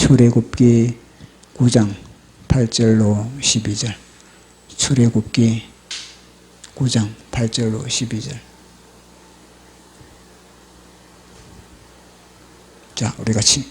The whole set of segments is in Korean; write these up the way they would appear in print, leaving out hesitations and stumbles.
출애굽기 9장 8절로 12절. 출애굽기 9장 8절로 12절. 자, 우리 같이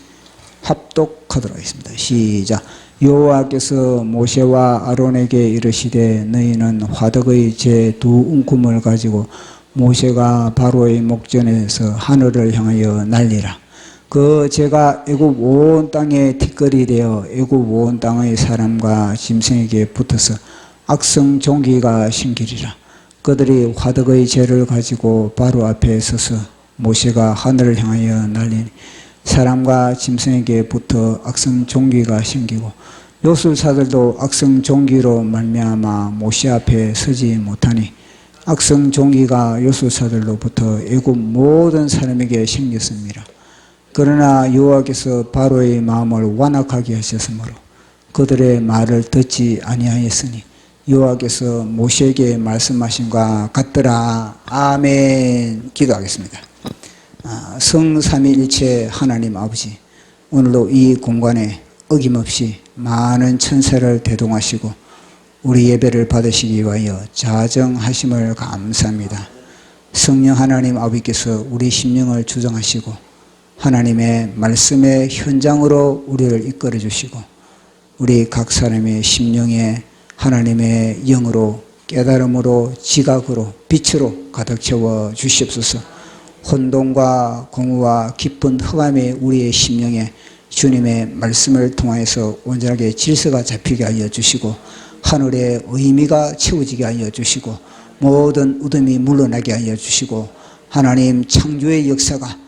합독하도록 하겠습니다. 시작. 여호와께서 모세와 아론에게 이르시되 너희는 화덕의 제 두 움큼을 가지고 모세가 바로의 목전에서 하늘을 향하여 날리라. 그 제가 애굽 온 땅에 티끌이 되어 애굽 온 땅의 사람과 짐승에게 붙어서 악성 종기가 생기리라. 그들이 화덕의 재를 가지고 바로 앞에 서서 모세가 하늘을 향하여 날리니 사람과 짐승에게 붙어 악성 종기가 생기고 요술사들도 악성 종기로 말미암아 모세 앞에 서지 못하니 악성 종기가 요술사들로부터 애굽 모든 사람에게 생겼습니다. 그러나 여호와께서 바로의 마음을 완악하게 하셨으므로 그들의 말을 듣지 아니하였으니 여호와께서 모세에게 말씀하신과 같더라. 아멘. 기도하겠습니다. 성삼위일체 하나님 아버지, 오늘도 이 공간에 어김없이 많은 천사를 대동하시고 우리 예배를 받으시기 위하여 자정하심을 감사합니다. 성령 하나님 아버지께서 우리 심령을 주정하시고 하나님의 말씀의 현장으로 우리를 이끌어 주시고 우리 각 사람의 심령에 하나님의 영으로 깨달음으로 지각으로 빛으로 가득 채워 주시옵소서. 혼돈과 공허와 깊은 흑암이 우리의 심령에 주님의 말씀을 통하여서 온전하게 질서가 잡히게 하여 주시고 하늘의 의미가 채워지게 하여 주시고 모든 어둠이 물러나게 하여 주시고 하나님 창조의 역사가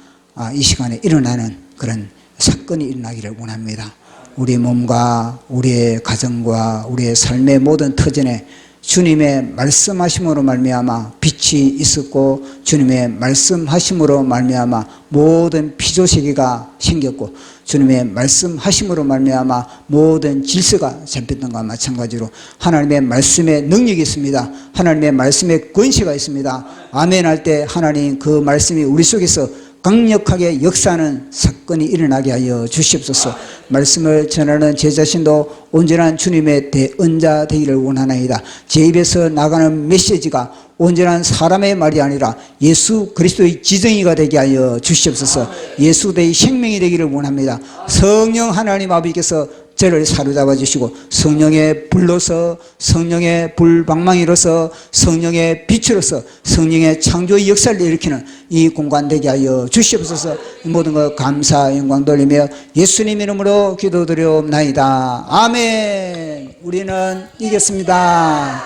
이 시간에 일어나는 그런 사건이 일어나기를 원합니다. 우리 몸과 우리의 가정과 우리의 삶의 모든 터전에 주님의 말씀하심으로 말미암아 빛이 있었고 주님의 말씀하심으로 말미암아 모든 피조세계가 생겼고 주님의 말씀하심으로 말미암아 모든 질서가 잡혔던 것과 마찬가지로 하나님의 말씀에 능력이 있습니다. 하나님의 말씀에 권세가 있습니다. 아멘 할 때 하나님 그 말씀이 우리 속에서 강력하게 역사하는 사건이 일어나게 하여 주시옵소서. 말씀을 전하는 제 자신도 온전한 주님의 대언자 되기를 원하나이다. 제 입에서 나가는 메시지가 온전한 사람의 말이 아니라 예수 그리스도의 지정이가 되게 하여 주시옵소서. 예수 그리스도의 생명이 되기를 원합니다. 성령 하나님 아버지께서 저를 사로잡아 주시고 성령의 불로서 성령의 불방망이로서 성령의 빛으로서 성령의 창조의 역사를 일으키는 이 공간 되게 하여 주시옵소서. 모든 것 감사 영광 돌리며 예수님 이름으로 기도드리옵나이다. 아멘. 우리는 이겼습니다.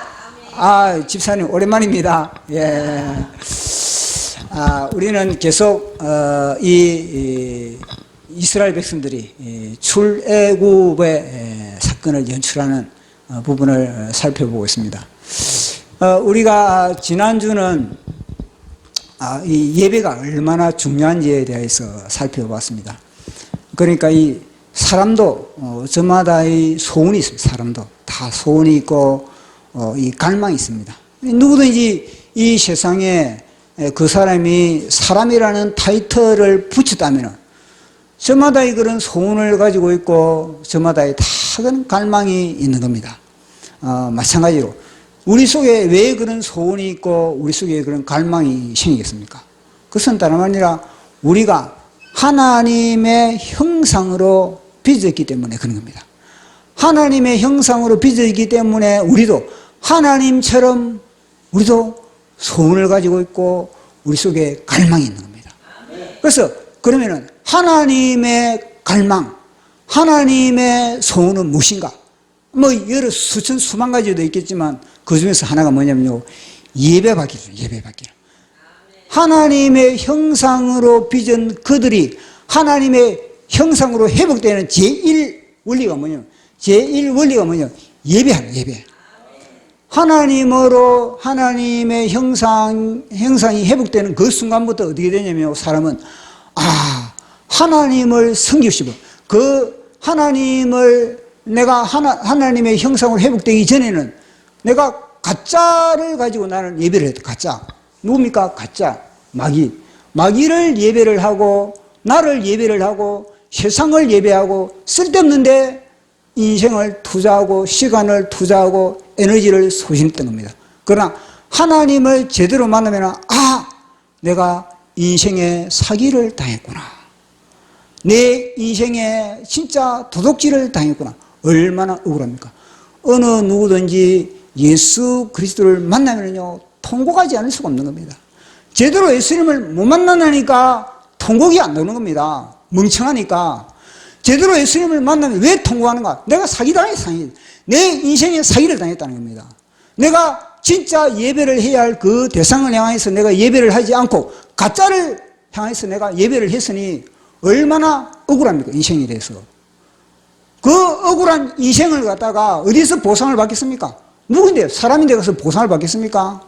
집사님 오랜만입니다. 예. 우리는 계속 이스라엘 백성들이 출애굽의 사건을 연출하는 부분을 살펴보고 있습니다. 우리가 지난주는 이 예배가 얼마나 중요한지에 대해서 살펴봤습니다. 그러니까 이 사람도 저마다의 소원이 있습니다. 사람도 다 소원이 있고 이 갈망이 있습니다. 누구든지 이 세상에 그 사람이 사람이라는 타이틀을 붙였다면 저마다의 그런 소원을 가지고 있고 저마다의 다른 갈망이 있는 겁니다. 마찬가지로 우리 속에 왜 그런 소원이 있고 우리 속에 그런 갈망이 생기겠습니까? 그것은 다름 아니라 우리가 하나님의 형상으로 빚어있기 때문에 그런 겁니다. 하나님의 형상으로 빚어있기 때문에 우리도 하나님처럼 우리도 소원을 가지고 있고 우리 속에 갈망이 있는 겁니다. 그래서 그러면은 하나님의 갈망, 하나님의 소원은 무엇인가? 여러 수천 수만 가지도 있겠지만 그 중에서 하나가 뭐냐면요, 예배받기죠. 예배받기. 하나님의 형상으로 빚은 그들이 하나님의 형상으로 회복되는 제1원리가 뭐냐면 제1원리가 뭐냐면 예배하는 예배. 하나님으로 하나님의 형상이 회복되는 그 순간부터 어떻게 되냐면 사람은 하나님을 섬기시고 그 하나님을 내가 하나님의 형상으로 회복되기 전에는 내가 가짜를 가지고 나는 예배를 했다. 가짜. 누굽니까? 가짜. 마귀를 예배를 하고 나를 예배를 하고 세상을 예배하고 쓸데없는데 인생을 투자하고 시간을 투자하고 에너지를 소진했던 겁니다. 그러나 하나님을 제대로 만나면 내가 인생에 사기를 당했구나. 내 인생에 진짜 도둑질을 당했구나. 얼마나 억울합니까? 어느 누구든지 예수 그리스도를 만나면요 통곡하지 않을 수가 없는 겁니다. 제대로 예수님을 못 만나니까 통곡이 안 나오는 겁니다. 멍청하니까. 제대로 예수님을 만나면 왜 통곡하는가? 내가 사기당했어. 내 인생에 사기를 당했다는 겁니다. 내가 진짜 예배를 해야 할 그 대상을 향해서 내가 예배를 하지 않고 가짜를 향해서 내가 예배를 했으니 얼마나 억울합니까? 인생에 대해서. 그 억울한 인생을 갖다가 어디서 보상을 받겠습니까? 누군데? 사람인데 가서 보상을 받겠습니까?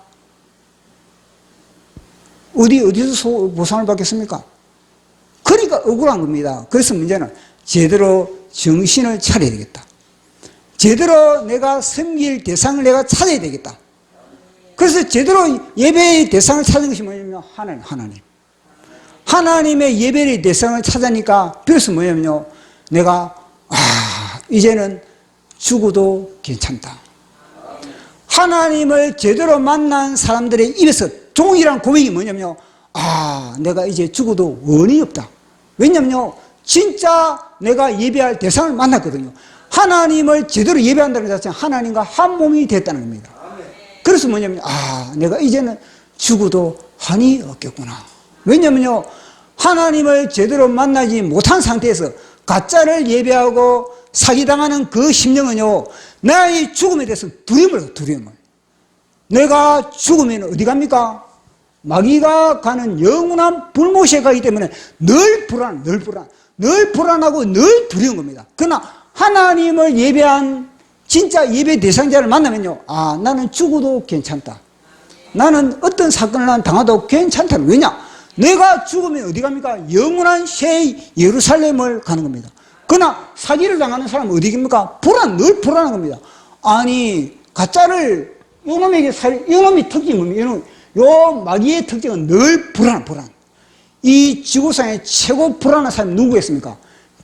어디서 보상을 받겠습니까? 그러니까 억울한 겁니다. 그래서 문제는 제대로 정신을 차려야 되겠다. 제대로 내가 섬길 대상을 내가 찾아야 되겠다. 그래서 제대로 예배의 대상을 찾는 것이 뭐냐면 하나님. 하나님의 예배의 대상을 찾으니까 비로소 뭐냐면요. 내가 이제는 죽어도 괜찮다. 하나님을 제대로 만난 사람들의 입에서 종이란 고백이 뭐냐면요. 내가 이제 죽어도 원이 없다. 왜냐면요. 진짜 내가 예배할 대상을 만났거든요. 하나님을 제대로 예배한다는 것 자체는 하나님과 한 몸이 됐다는 겁니다. 그래서 뭐냐면 내가 이제는 죽어도 한이 없겠구나. 왜냐면요. 하나님을 제대로 만나지 못한 상태에서 가짜를 예배하고 사기당하는 그 심령은요. 나의 죽음에 대해서 두려움을. 내가 죽으면 어디 갑니까? 마귀가 가는 영원한 불못에 가기 때문에 늘 불안하고 늘 두려운 겁니다. 그러나 하나님을 예배한 진짜 예배 대상자를 만나면요. 나는 죽어도 괜찮다. 나는 어떤 사건을 당하도 괜찮다. 왜냐? 내가 죽으면 어디 갑니까? 영원한 새 예루살렘을 가는 겁니다. 그러나 사기를 당하는 사람은 어디 갑니까? 늘 불안한 겁니다. 아니 가짜를 이놈에게 이놈의 특징이 뭡니까? 요 마귀의 특징은 늘 불안. 이 지구상에 최고 불안한 사람이 누구겠습니까?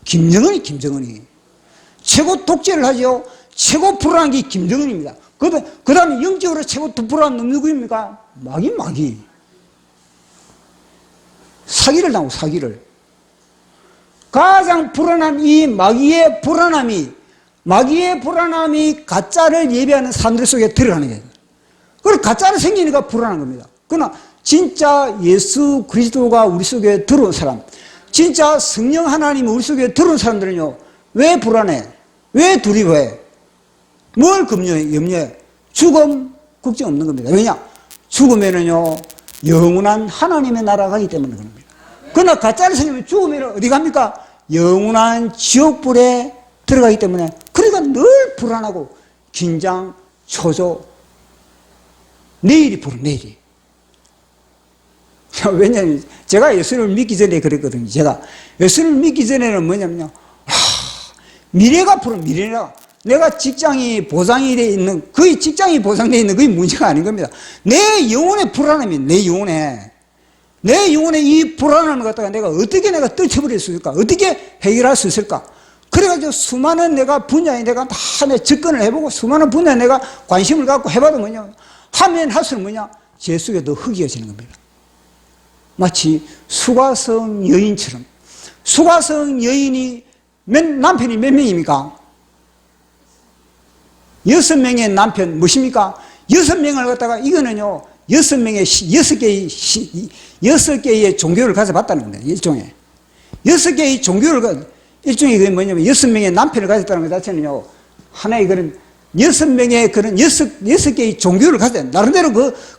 김정은이. 최고 독재를 하죠. 최고 불안한 게 김정은입니다. 그 다음에 영적으로 최고 불안한 놈 누구입니까? 마귀. 사기를 당하고 사기를. 가장 불안한 이 마귀의 불안함이 가짜를 예배하는 사람들 속에 들어가는 거예요. 그리고 가짜로 생기니까 불안한 겁니다. 그러나 진짜 예수 그리스도가 우리 속에 들어온 사람, 진짜 성령 하나님이 우리 속에 들어온 사람들은요, 왜 불안해? 왜 두려워해? 뭘 염려해? 죽음 걱정 없는 겁니다. 왜냐? 죽으면은요, 영원한 하나님의 나라가 가기 때문에 그런 겁니다. 그러나 가짜로 생기면 죽으면 어디 갑니까? 영원한 지옥불에 들어가기 때문에 그러니까 늘 불안하고 긴장, 초조, 내일이. 왜냐하면 제가 예수님을 믿기 전에 그랬거든요. 제가 예수님을 믿기 전에는 뭐냐면요. 미래가 내가 직장이 보장이 돼 있는, 거의 직장이 보장되어 있는 그게 문제가 아닌 겁니다. 내 영혼의 불안함이, 내 영혼의 이 불안함을 갖다가 내가 어떻게 떨쳐버릴 수 있을까? 어떻게 해결할 수 있을까? 그래가지고 수많은 내가 분야에 내가 다 접근을 해보고 수많은 분야에 내가 관심을 갖고 해봐도 뭐냐? 하면 할수록 뭐냐? 제 속에 더 흑이어지는 겁니다. 마치 수가성 여인처럼. 수가성 여인이 남편이 몇 명입니까? 6명의 남편, 무엇입니까? 6명을 갖다가 이거는요, 6개의 종교를 가져봤다는 겁니다. 일종의. 6개의 종교를, 일종의 그게 뭐냐면 6명의 남편을 가졌다는 것 자체는요, 하나의 그런 6개의 종교를 가져야 돼. 나름대로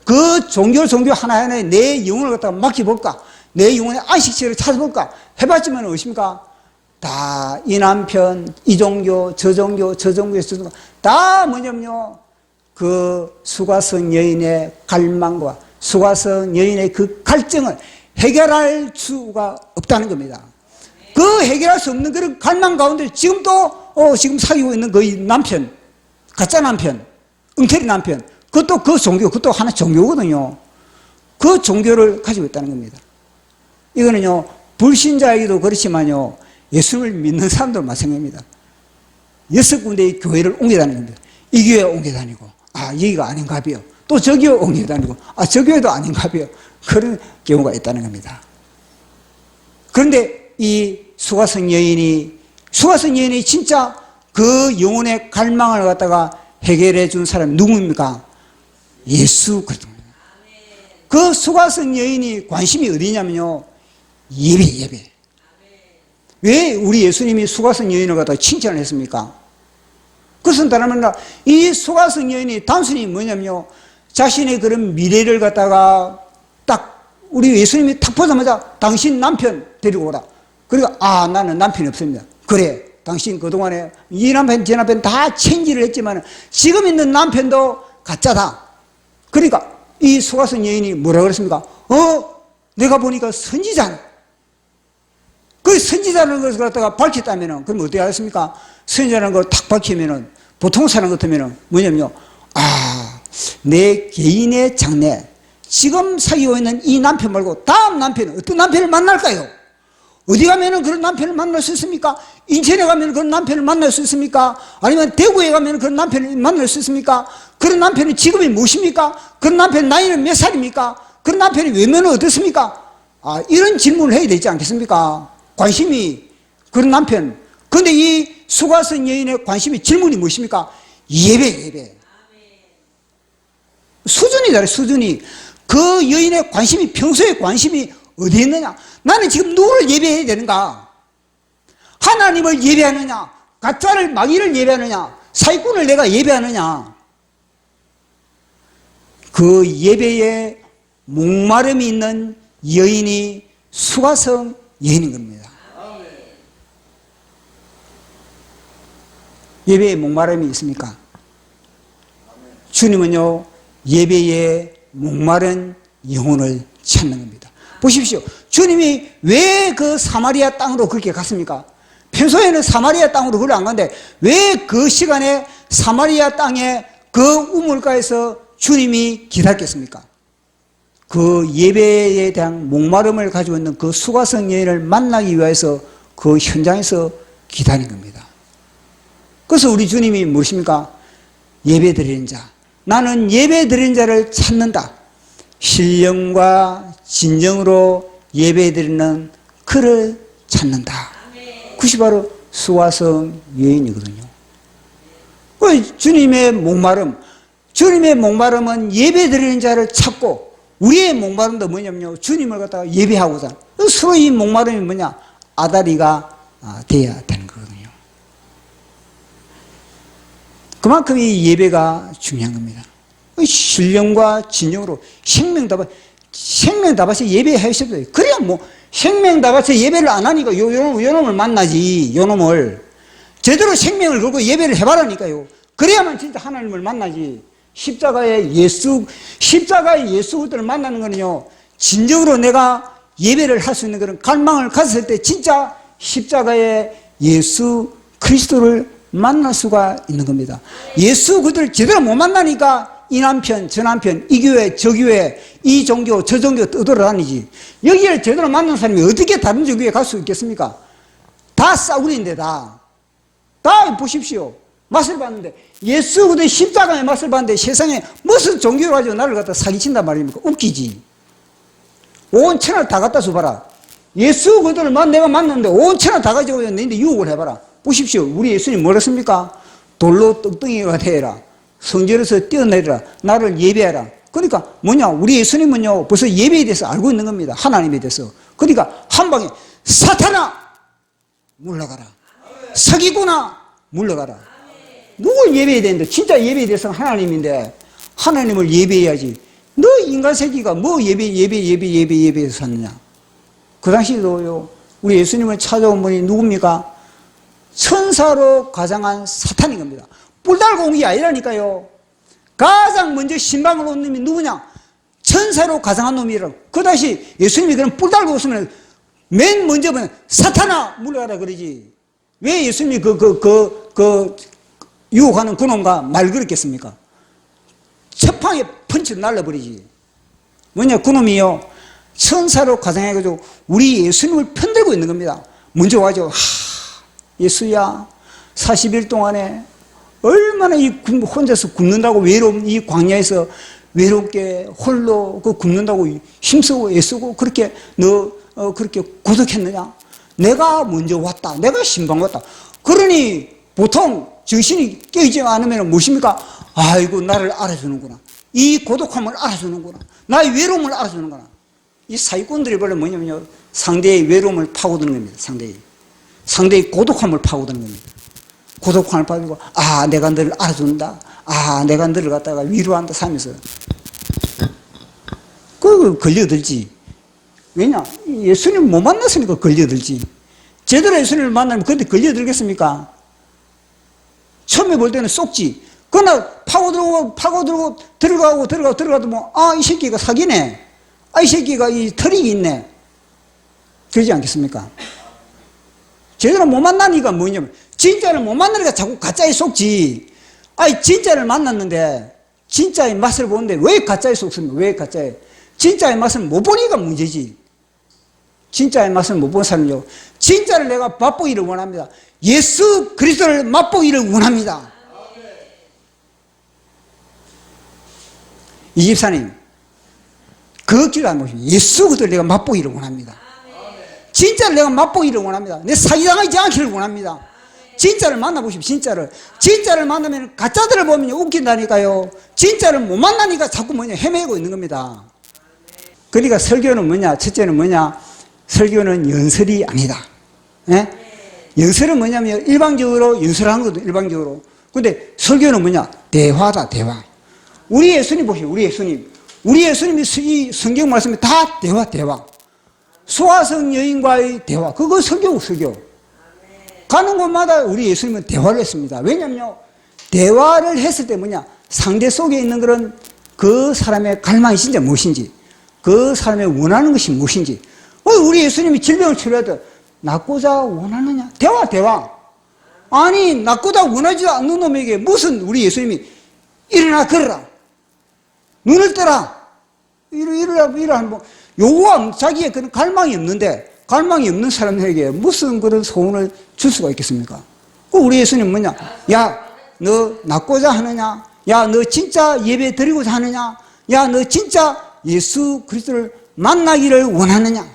그 종교 하나하나에 내 영혼을 갖다가 맡겨볼까? 내 영혼의 안식처를 찾아볼까? 해봤지만 어십니까? 다 이 남편, 이 종교, 저 종교, 다 뭐냐면요. 그 수가성 여인의 갈망과 수가성 여인의 그 갈증을 해결할 수가 없다는 겁니다. 그 해결할 수 없는 그런 갈망 가운데 지금도 지금 사귀고 있는 그 남편, 가짜 남편, 엉터리 남편, 그것도 그 종교, 그것도 하나 종교거든요. 그 종교를 가지고 있다는 겁니다. 이거는요, 불신자에게도 그렇지만요, 예수님을 믿는 사람도 마찬가지입니다. 6군데의 교회를 옮겨 다니는 겁니다. 이 교회 옮겨 다니고, 아, 여기가 아닌가 봐요. 또 저 교회 옮겨 다니고, 아, 저 교회도 아닌가 봐요. 그런 경우가 있다는 겁니다. 그런데 이 수가성 여인이 진짜 그 영혼의 갈망을 갖다가 해결해 준 사람이 누구입니까? 예수 그리스도입니다. 그 수가성 여인이 관심이 어디냐면요, 예배. 왜 우리 예수님이 수가성 여인을 갖다가 칭찬을 했습니까? 그것은 다름 아니라 이 수가성 여인이 단순히 뭐냐면요, 자신의 그런 미래를 갖다가 딱 우리 예수님이 탁 보자마자 당신 남편 데리고 오라. 그러니까 아, 나는 남편이 없습니다. 그래, 당신 그동안에 이 남편 저 남편 다 체인지를 했지만 지금 있는 남편도 가짜다. 그러니까 이 수가성 여인이 뭐라 그랬습니까? 내가 보니까 선지자네. 그 선지자라는 것을 갖다가 밝혔다면은, 그럼 어떻게 하겠습니까? 선지자라는 걸 탁 밝히면은, 보통 사람 같으면은 뭐냐면요, 아, 내 개인의 장래, 지금 사귀고 있는 이 남편 말고 다음 남편은 어떤 남편을 만날까요? 어디 가면은 그런 남편을 만날 수 있습니까? 인천에 가면 그런 남편을 만날 수 있습니까? 아니면 대구에 가면 그런 남편을 만날 수 있습니까? 그런 남편의 직업이 무엇입니까? 그런 남편 나이는 몇 살입니까? 그런 남편의 외면은 어떻습니까? 아, 이런 질문을 해야 되지 않겠습니까? 관심이 그런 남편. 그런데 이 수가성 여인의 관심이 질문이 무엇입니까? 예배. 수준이 다르 수준이. 그 여인의 관심이, 평소에 관심이 어디에 있느냐? 나는 지금 누구를 예배해야 되는가? 하나님을 예배하느냐? 가짜를, 마귀를 예배하느냐? 사기꾼을 내가 예배하느냐? 그 예배에 목마름이 있는 여인이 수가성 여인인 겁니다. 예배에 목마름이 있습니까? 주님은요, 예배에 목마른 영혼을 찾는 겁니다. 보십시오. 주님이 왜 그 사마리아 땅으로 그렇게 갔습니까? 평소에는 사마리아 땅으로 그걸 안 갔는데 왜 그 시간에 사마리아 땅에 그 우물가에서 주님이 기다렸겠습니까? 그 예배에 대한 목마름을 가지고 있는 그 수가성 여인을 만나기 위해서 그 현장에서 기다린 겁니다. 그래서 우리 주님이 무엇입니까? 예배 드리는 자. 나는 예배 드리는 자를 찾는다. 신령과 진정으로 예배 드리는 그를 찾는다. 그것이 바로 수가성 여인이거든요. 주님의 목마름은 예배 드리는 자를 찾고, 우리의 목마름도 뭐냐면요, 주님을 갖다가 예배하고자. 서로 이 목마름이 뭐냐? 아다리가 돼야 되는 거거든요. 그만큼 이 예배가 중요한 겁니다. 신령과 진정으로 생명 다 바쳐 예배하셔도 돼요. 그래야 뭐 생명 다 바쳐 예배를 안 하니까 요놈을 만나지. 요놈을 제대로 생명을 걸고 예배를 해봐라니까요. 그래야만 진짜 하나님을 만나지. 십자가의 예수 그들을 만나는 거는요, 진정으로 내가 예배를 할 수 있는 그런 갈망을 가졌을 때 진짜 십자가의 예수 그리스도를 만날 수가 있는 겁니다. 예수 그들을 제대로 못 만나니까 이 남편 저 남편, 이 교회 저 교회, 이 종교 저 종교 떠돌아다니지. 여기를 제대로 만난 사람이 어떻게 다른 종교에 갈 수 있겠습니까? 다 싸구려인데 다 보십시오. 맛을 봤는데, 예수 그들의 십자가의 맛을 봤는데 세상에 무슨 종교를 가지고 나를 갖다 사기친단 말입니까? 웃기지. 온 천을 다 갖다 줘봐라. 예수 그들을 내가 만났는데 온 천을 다 가지고 너희들 유혹을 해봐라. 보십시오. 우리 예수님 뭐랬습니까? 돌로 떡덩이가 되어라. 성전에서 뛰어내리라. 나를 예배하라. 그러니까 뭐냐? 우리 예수님은요, 벌써 예배에 대해서 알고 있는 겁니다. 하나님에 대해서. 그러니까 한 방에 사탄아 물러가라. 사기꾼아 물러가라. 누굴 예배해야 되는데? 진짜 예배에 대해서는 하나님인데 하나님을 예배해야지. 너 인간 새끼가 뭐 예배에서 샀느냐? 그 당시에도요, 우리 예수님을 찾아온 분이 누굽니까? 천사로 가장한 사탄인 겁니다. 뿔 달고 온 게 아니라니까요. 가장 먼저 신방을 온 놈이 누구냐? 천사로 가장한 놈이라고. 그 당시 예수님이 그런 뿔 달고 오시면 맨 먼저 보면 사탄아 물러가라 그러지. 왜 예수님이 유혹하는 그놈과 말 그랬겠습니까? 첫방에 펀치 날라버리지. 뭐냐, 그놈이요, 천사로 가장해가지고 우리 예수님을 편들고 있는 겁니다. 먼저 와죠. 예수야 40일 동안에 얼마나 혼자서 굶는다고 외로운 이 광야에서 외롭게 홀로 굶는다고 힘쓰고 애쓰고 그렇게 너 그렇게 고독했느냐? 내가 먼저 왔다. 내가 신방 왔다. 그러니 보통 정신이 깨지 않으면 무엇입니까? 아이고 나를 알아주는구나. 이 고독함을 알아주는구나. 나의 외로움을 알아주는구나. 이 사기꾼들이 원래 뭐냐면요, 상대의 외로움을 파고드는 겁니다. 상대의 고독함을 파고드는 겁니다. 고독함을 파고들고 내가 너를 알아준다. 내가 너를 갖다가 위로한다 하면서 걸려들지. 왜냐? 예수님 못 만났으니까 걸려들지. 제대로 예수님을 만나면 그런데 걸려들겠습니까? 처음에 볼 때는 쏙지. 그러나 파고들고 들어가도 이 새끼가 사기네. 이 새끼가 이 털이 있네. 그러지 않겠습니까? 제대로 못 만나니까 뭐냐면, 진짜를 못 만나니까 자꾸 가짜에 속지. 진짜를 만났는데, 진짜의 맛을 보는데 왜 가짜에 속습니까? 왜 가짜에? 진짜의 맛을 못 보니까 문제지. 진짜의 맛을 못 본 사람은요, 진짜를 내가 맛보기를 원합니다. 예수 그리스도를 맛보기를 원합니다. 이 집사님, 그 길을 안 보시면 예수 그리스도를 내가 맛보기를 원합니다. 진짜를 내가 맛보기를 원합니다. 내 사기당하지 않기를 원합니다. 진짜를 만나보십시오. 진짜를 만나면 가짜들을 보면 웃긴다니까요. 진짜를 못 만나니까 자꾸 헤매고 있는 겁니다. 그러니까 설교는 뭐냐? 첫째는 뭐냐? 설교는 연설이 아니다. 예? 연설은 뭐냐면 일방적으로 연설하는 거거든요. 일방적으로. 근데 설교는 뭐냐? 대화다. 대화. 우리 예수님 보시오. 우리 예수님이 이 성경 말씀이 다 대화. 소아성 여인과의 대화. 그거 설교. 가는 곳마다 우리 예수님은 대화를 했습니다. 왜냐면요, 대화를 했을 때 뭐냐? 상대 속에 있는 그런 그 사람의 갈망이 진짜 무엇인지, 그 사람의 원하는 것이 무엇인지. 우리 예수님이 질병을 치료해도 낫고자 원하느냐? 대화. 아니, 낫고자 원하지 않는 놈에게 무슨 우리 예수님이 일어나 걸어라. 눈을 떠라. 이러라. 요구와 자기의 그런 갈망이 없는 사람에게 무슨 그런 소원을 줄 수가 있겠습니까? 우리 예수님 뭐냐? 야, 너 낫고자 하느냐? 야, 너 진짜 예배 드리고자 하느냐? 야, 너 진짜 예수 그리스도를 만나기를 원하느냐?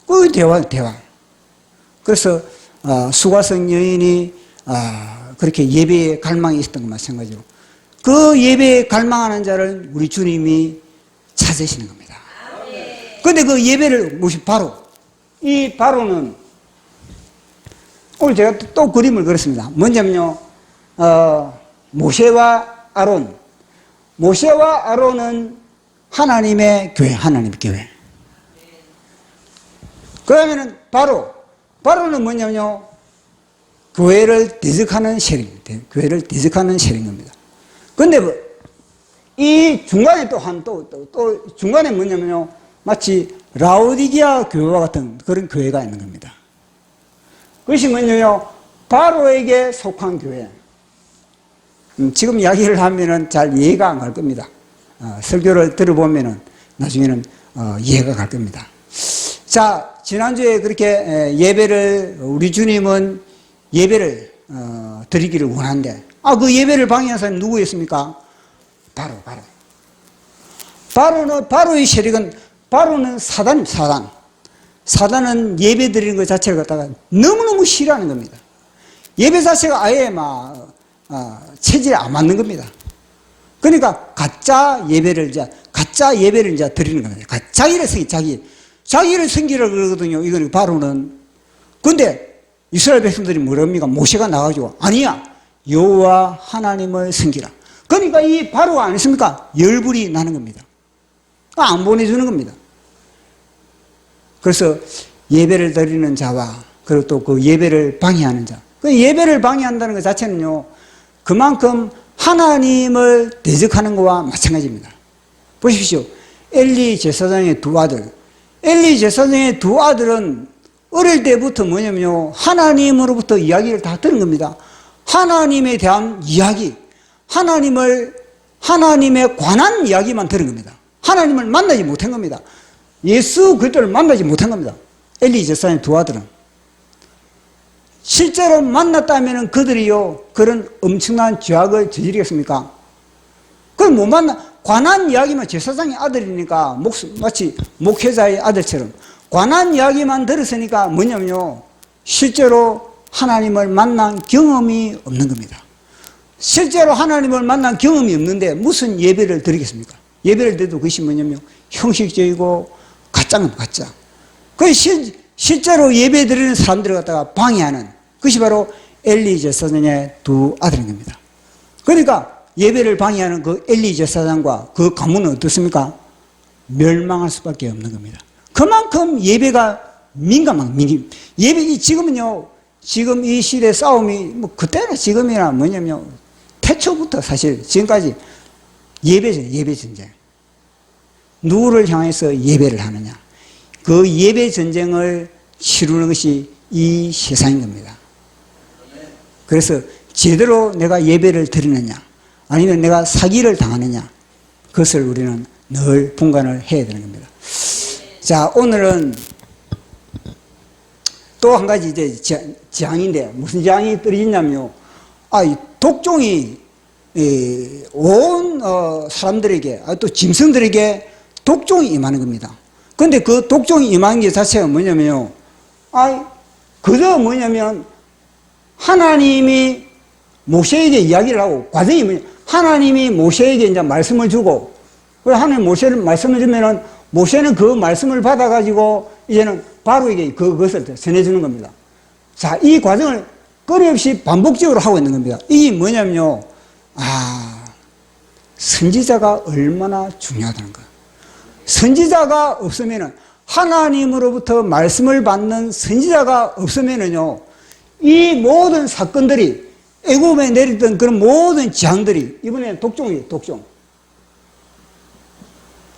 그 대화. 그래서 수가성 여인이 그렇게 예배에 갈망이 있었던 것 마찬가지로 그 예배에 갈망하는 자를 우리 주님이 찾으시는 겁니다. 그런데 그 예배를 이 바로는 오늘 제가 또 그림을 그렸습니다. 뭐냐면요, 모세와 아론은 하나님의 교회. 그러면은 바로는 뭐냐면요, 교회를 대적하는 세력인 겁니다. 근데 이 중간에 또 중간에 뭐냐면요, 마치 라오디게아 교회와 같은 그런 교회가 있는 겁니다. 그것이 뭐냐면요, 바로에게 속한 교회. 지금 이야기를 하면은 잘 이해가 안 갈 겁니다. 설교를 들어보면은 나중에는 이해가 갈 겁니다. 자, 지난주에 그렇게 우리 주님은 예배를 드리기를 원한데, 그 예배를 방해한 사람이 누구였습니까? 바로의 세력은, 바로는 사단입니다. 사단은 예배 드리는 것 자체를 갖다가 너무너무 싫어하는 겁니다. 예배 자체가 아예 체질에 안 맞는 겁니다. 그러니까 가짜 예배를 이제 드리는 겁니다. 자기를 섬기라고 그러거든요. 이거는 바로는. 근데 이스라엘 백성들이 뭐랍니까? 모세가 나가지고 아니야, 여호와 하나님을 섬기라. 그러니까 이 바로가 안 했습니까? 열불이 나는 겁니다. 안 보내주는 겁니다. 그래서 예배를 드리는 자와 그리고 또 그 예배를 방해하는 자, 그 예배를 방해한다는 것 자체는요, 그만큼 하나님을 대적하는 것과 마찬가지입니다. 보십시오. 엘리 제사장의 두 아들은 어릴 때부터 뭐냐면요, 하나님으로부터 이야기를 다 들은 겁니다. 하나님에 대한 이야기, 하나님에 관한 이야기만 들은 겁니다. 하나님을 만나지 못한 겁니다. 예수 그리스도를 만나지 못한 겁니다. 엘리 제사장의 두 아들은. 실제로 만났다면 그들이요 그런 엄청난 죄악을 저지르겠습니까? 그럼 못 만나. 관한 이야기만, 제사장의 아들이니까 마치 목회자의 아들처럼 관한 이야기만 들었으니까 뭐냐면요, 실제로 하나님을 만난 경험이 없는 겁니다. 실제로 하나님을 만난 경험이 없는데 무슨 예배를 드리겠습니까? 예배를 드려도 그것이 뭐냐면 형식적이고 가짜는 가짜. 그 실제로 예배 드리는 사람들을 갖다가 방해하는 그것이 바로 엘리 제사장의 두 아들인 겁니다. 그러니까 예배를 방해하는 그 엘리 제사장과 그 가문은 어떻습니까? 멸망할 수밖에 없는 겁니다. 그만큼 예배가 민감한, 예배, 지금은요, 지금 이 시대 싸움이, 뭐, 그때나 지금이나 뭐냐면, 태초부터 사실 지금까지 예배 전쟁. 누구를 향해서 예배를 하느냐. 그 예배 전쟁을 치르는 것이 이 세상인 겁니다. 그래서 제대로 내가 예배를 드리느냐, 아니면 내가 사기를 당하느냐, 그것을 우리는 늘 분간을 해야 되는 겁니다. 자, 오늘은 또 한 가지 이제 재앙인데, 무슨 재앙이 떨어지냐면요, 이 독종이 온 사람들에게, 또 짐승들에게 독종이 임하는 겁니다. 근데 그 독종이 임하는 게 자체가 뭐냐면요, 그저 뭐냐면 하나님이 모세에게 이야기를 하고, 과정이 뭐냐, 하나님이 모세에게 이제 말씀을 주고, 하나님 모세를 말씀을 주면은 모세는 그 말씀을 받아가지고 이제는 바로에게 그것을 전해주는 겁니다. 자, 이 과정을 끊임없이 반복적으로 하고 있는 겁니다. 이게 뭐냐면요, 선지자가 얼마나 중요하다는 거예요. 선지자가 없으면은, 하나님으로부터 말씀을 받는 선지자가 없으면은요, 이 모든 사건들이, 애굽에 내렸던 그런 모든 재앙들이, 이번에는 독종이에요, 독종.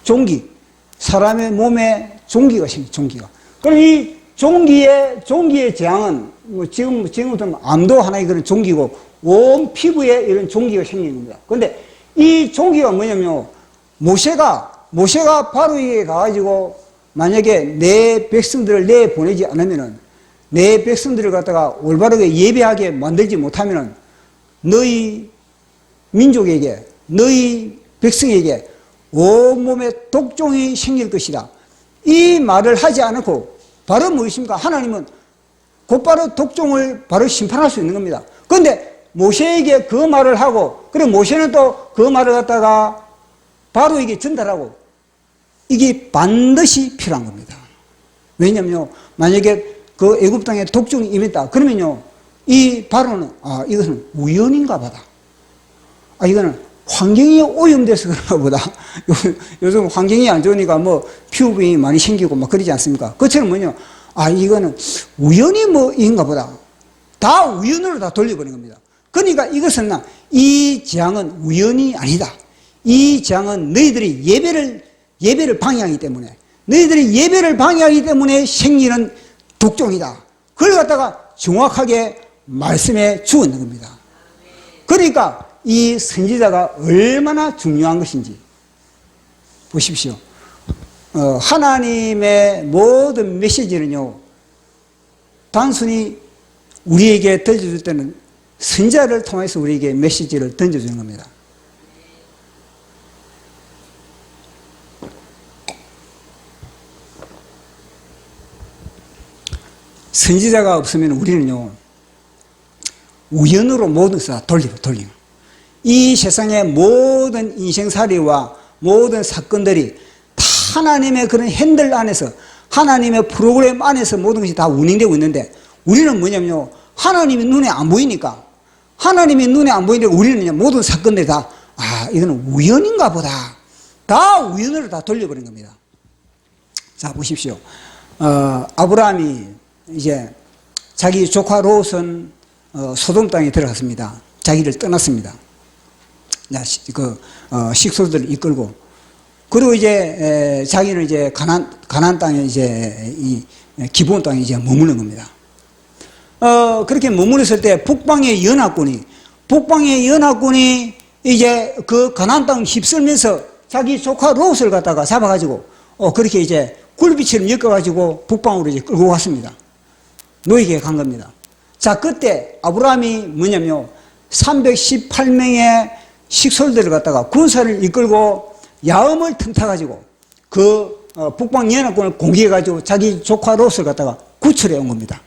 종기. 사람의 몸에 종기가 생겨, 종기가. 그럼 이 종기의 재앙은, 뭐 지금부터는 암도 하나의 그런 종기고, 온 피부에 이런 종기가 생기는 겁니다. 그런데 이 종기가 뭐냐면, 모세가 바로에게 가가지고, 만약에 내 백성들을 내보내지 않으면은, 내 백성들을 갖다가 올바르게 예배하게 만들지 못하면은 너희 민족에게, 너희 백성에게 온몸에 독종이 생길 것이다. 이 말을 하지 않고 바로 무엇입니까? 하나님은 곧바로 독종을 바로 심판할 수 있는 겁니다. 그런데 모세에게 그 말을 하고, 그래 모세는 또 그 말을 갖다가 바로에게 전달하고, 이게 반드시 필요한 겁니다. 왜냐면요, 만약에 그 애굽 땅에 독종이 임했다 그러면요, 이 바로는 이것은 우연인가 보다. 이거는 환경이 오염돼서 그런가 보다. 요즘 환경이 안 좋으니까 뭐 피부병이 많이 생기고 막 그러지 않습니까? 그처럼 뭐냐, 이거는 우연히 뭐인가 보다. 다 우연으로 다 돌려버린 겁니다. 그러니까 이것은 이 재앙은 우연이 아니다. 이 재앙은 너희들이 예배를 방해하기 때문에, 너희들이 예배를 방해하기 때문에 생기는 독종이다. 그걸 갖다가 정확하게 말씀해 주었는 겁니다. 그러니까 이 선지자가 얼마나 중요한 것인지 보십시오. 하나님의 모든 메시지는요, 단순히 우리에게 던져줄 때는 선지자를 통해서 우리에게 메시지를 던져주는 겁니다. 선지자가 없으면 우리는요, 우연으로 모든 것을 다 돌리고. 이 세상의 모든 인생살이와 모든 사건들이 다 하나님의 그런 핸들 안에서, 하나님의 프로그램 안에서 모든 것이 다 운행되고 있는데, 우리는 뭐냐면요, 하나님이 눈에 안 보이니까, 우리는 모든 사건들이 다, 이거는 우연인가 보다. 다 우연으로 다 돌려버린 겁니다. 자, 보십시오. 아브라함이 이제 자기 조카 롯은 소돔 땅에 들어갔습니다. 자기를 떠났습니다. 식소들을 이끌고, 그리고 이제 자기는 이제 가나안 땅에 이제 이 기브온 땅에 이제 머무는 겁니다. 그렇게 머무르실 때 북방의 연합군이 이제 그 가나안 땅을 휩쓸면서 자기 조카 롯을 갖다가 잡아가지고 그렇게 이제 굴비처럼 엮어가지고 북방으로 이제 끌고 갔습니다. 노예에게 간 겁니다. 자, 그때 아브라함이 뭐냐면요, 318명의 식솔들을 갖다가 군사를 이끌고 야음을 틈타가지고 그 북방 연합군을 공격해가지고 자기 조카 롯을 갖다가 구출해 온 겁니다.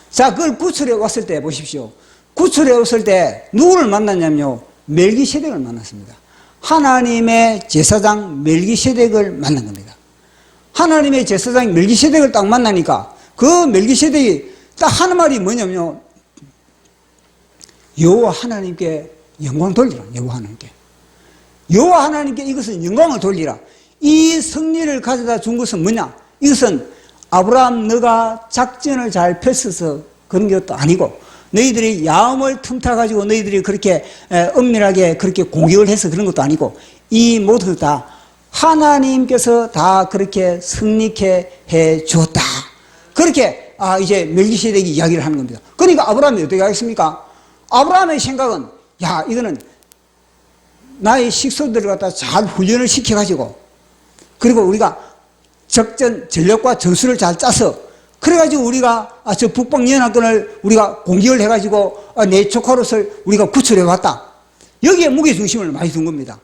자, 그걸 구출해 왔을 때 보십시오. 구출해 왔을 때 누구를 만났냐면요, 멜기세덱을 만났습니다. 하나님의 제사장 멜기세덱을 만난 겁니다. 하나님의 제사장 멜기세덱을 딱 만나니까 그 멜기세덱이 딱 하는 말이 뭐냐면요, 여호와 하나님께 영광 돌리라. 여호와 하나님께. 여호와 하나님께 이것은 영광을 돌리라. 이 승리를 가져다 준 것은 뭐냐? 이것은 아브라함 너가 작전을 잘 펼쳐서 그런 것도 아니고 너희들이 야음을 틈타가지고 너희들이 그렇게 은밀하게 그렇게 공격을 해서 그런 것도 아니고 이 모든 것 다 하나님께서 다 그렇게 승리케 해 주었다. 그렇게 이제 멜기세덱이 이야기를 하는 겁니다. 그러니까 아브라함이 어떻게 하겠습니까? 아브라함의 생각은 야, 이거는 나의 식소들을 갖다 잘 훈련을 시켜가지고 그리고 우리가 적전 전략과 전술을 잘 짜서 그래가지고 우리가 저 북방 연합군을 우리가 공격을 해가지고 내 조카로서 우리가 구출해 왔다. 여기에 무게 중심을 많이 둔 겁니다.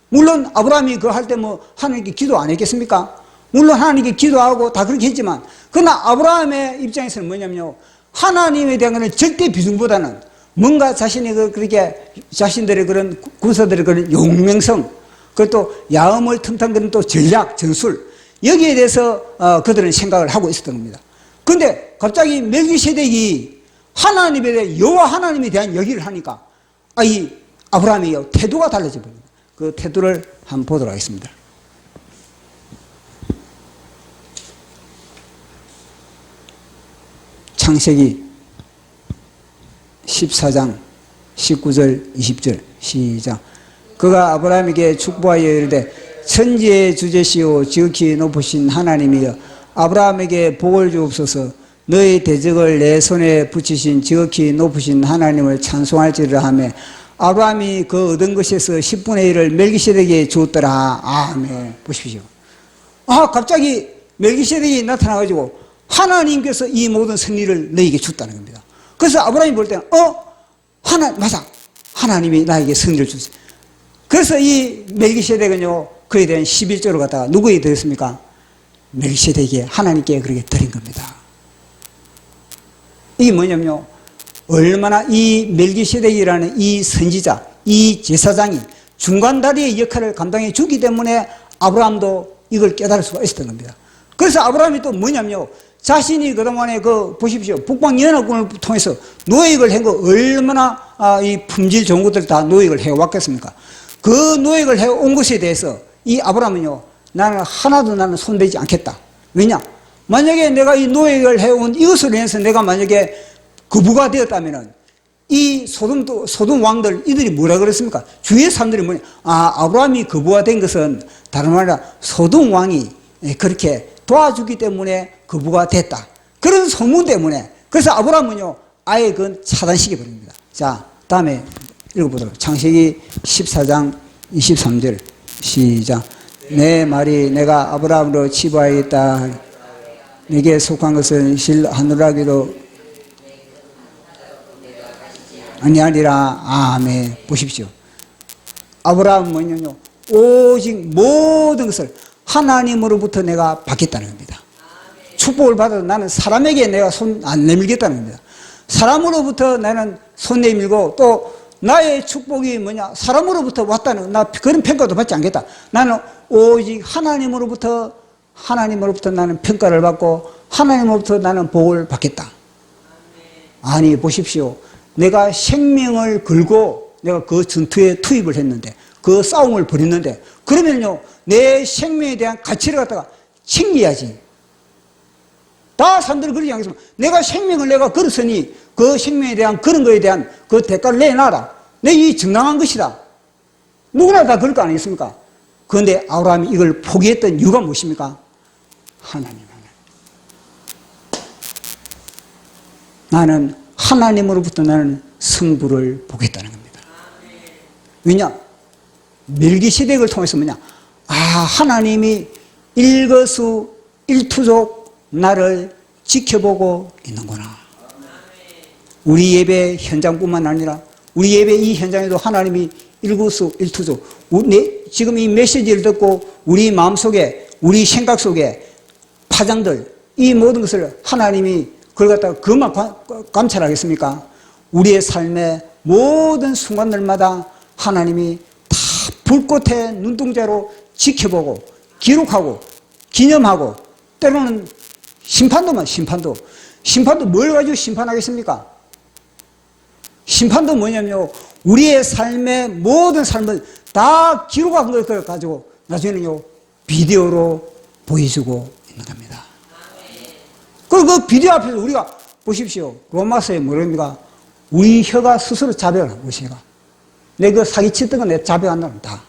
물론 아브라함이 그거 할 때 뭐 하나님께 기도 안 했겠습니까? 물론 하나님께 기도하고 다 그렇게 했지만 그러나 아브라함의 입장에서는 뭐냐면요, 하나님에 대한 것은 절대 비중보다는 뭔가 자신의 그렇게 자신들의 그런 군사들의 그런 용맹성, 그것도 야음을 틈탄 그런 또 전략, 전술, 여기에 대해서 그들은 생각을 하고 있었던 겁니다. 그런데 갑자기 멜기세덱이 하나님에 대해 여호와 하나님에 대한 얘기를 하니까 이 아브라함의 태도가 달라져 버립니다. 그 태도를 한번 보도록 하겠습니다. 창세기 14장 19절 20절 시작. 그가 아브라함에게 축복하여 이르되 천지의 주제시오 지극히 높으신 하나님이여 아브라함에게 복을 주옵소서. 너의 대적을 내 손에 붙이신 지극히 높으신 하나님을 찬송할지를 하며 아브라함이 그 얻은 것에서 10분의 1을 멜기세덱에게 주었더라. 아멘. 보십시오. 갑자기 멜기세덱이 나타나가지고 하나님께서 이 모든 승리를 너에게 줬다는 겁니다. 그래서 아브라함이 볼 때는 맞아, 하나님이 나에게 승리를 줬어요. 그래서 이 멜기세덱은요, 그에 대한 11조를 갖다가 누구에게 드렸습니까? 멜기세덱에게 하나님께 그렇게 드린 겁니다. 이게 뭐냐면요, 얼마나 이 멜기세덱이라는 이 선지자, 이 제사장이 중간다리의 역할을 감당해 주기 때문에 아브라함도 이걸 깨달을 수가 있었던 겁니다. 그래서 아브라함이 또 뭐냐면요, 자신이 그동안에 보십시오. 북방연합군을 통해서 노획을 한 거 얼마나 이 품질 좋은 것들 다 노획을 해왔겠습니까? 그 노획을 해온 것에 대해서 이 아브라함은요, 나는 하나도 나는 손대지 않겠다. 왜냐? 만약에 내가 이 노획을 해온 이것으로 인해서 내가 만약에 거부가 되었다면은 이 소돔 왕들 이들이 뭐라 그랬습니까? 주위의 사람들이 뭐냐? 아브라함이 거부가 된 것은 다른 말 아니라 소돔 왕이 그렇게 도와주기 때문에 거부가 됐다. 그런 소문 때문에. 그래서 아브라함은요, 아예 그건 차단시켜 버립니다. 자, 다음에 읽어보도록. 창세기 14장 23절 시작. 내 말이 내가 아브라함으로 치부하였다. 내게 속한 것은 하늘나라기도 아니하리라. 아멘. 보십시오. 아브라함은 뭐냐면요, 오직 모든 것을 하나님으로부터 내가 받겠다는 겁니다. 축복을 받아도 나는 사람에게 내가 손 안 내밀겠다는 겁니다. 사람으로부터 나는 손 내밀고 또 나의 축복이 뭐냐, 사람으로부터 왔다는, 나 그런 평가도 받지 않겠다. 나는 오직 하나님으로부터 나는 평가를 받고 하나님으로부터 나는 복을 받겠다. 아니 보십시오. 내가 생명을 걸고 내가 그 전투에 투입을 했는데, 그 싸움을 벌였는데, 그러면요, 내 생명에 대한 가치를 갖다가 챙겨야지. 다 사람들이 그러지 않겠습니까? 내가 생명을 내가 걸었으니 그 생명에 대한 그런 거에 대한 그 대가를 내놔라. 내 이 정당한 것이다. 누구나 다 그럴 거 아니겠습니까? 그런데 아브라함이 이걸 포기했던 이유가 무엇입니까? 하나님. 나는 하나님으로부터 나는 승부를 보겠다는 겁니다. 왜냐? 멜기세덱을 통해서 뭐냐? 하나님이 일거수 일투족 나를 지켜보고 있는구나. 우리 예배 현장뿐만 아니라 우리 예배 이 현장에도 하나님이 일거수일투족 지금 이 메시지를 듣고 우리 마음속에 우리 생각 속에 파장들 이 모든 것을 하나님이 그걸 갖다가 그만 감찰하겠습니까? 우리의 삶의 모든 순간들마다 하나님이 다 불꽃의 눈동자로 지켜보고 기록하고 기념하고 때로는 심판도 뭘 가지고 심판하겠습니까? 심판도 뭐냐면요, 우리의 삶의 모든 삶을 다 기록한 걸 가지고 나중에는요 비디오로 보여주고 있는 겁니다. 그 비디오 앞에서 우리가 보십시오. 로마서에 뭐랍니까? 우리 혀가 스스로 자백을 하고 있으니까 내 그 사기쳤던 거 내 자백한다는 다.